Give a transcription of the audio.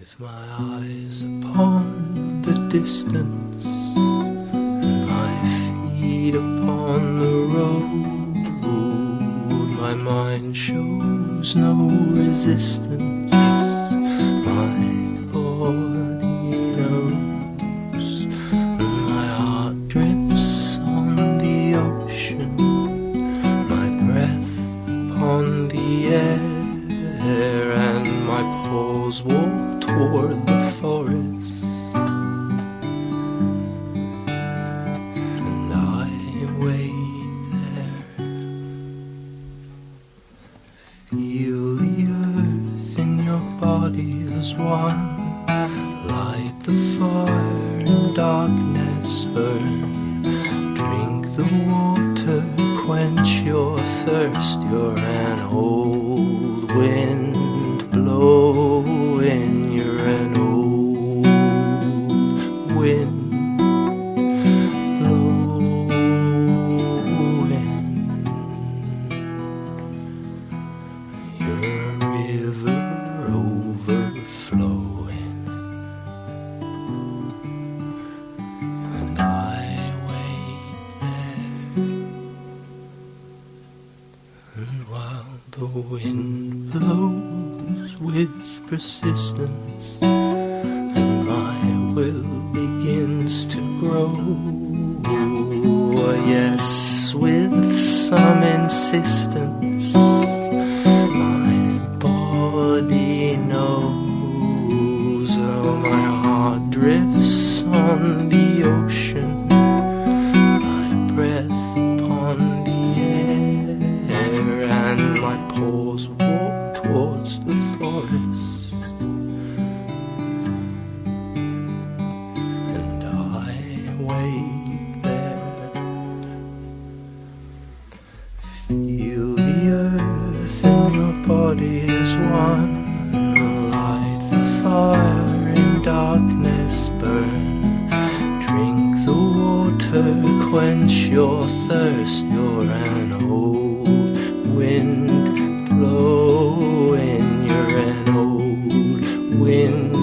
With my eyes upon the distance and my feet upon the road, my mind shows no resistance, my body knows, and my heart drifts on the ocean, my breath upon the air, and my paws walk toward the forest, and I wait there. Feel the earth in your body as one, light the fire and darkness burn, drink the water, quench your thirst, you're an old wind blowing. You're an old wind blowing. You're a river overflowing, and I wait there. And while the wind blows with persistence and my will begins to grow, yes, with some insistence, my body knows. Oh, my heart drifts on the ocean, my breath upon the air, and my paws walk towards the forest, and I wait there. Feel the earth in your body as one, light the fire in darkness burn, drink the water, quench your thirst, you're an old wind blowing, you're an old wind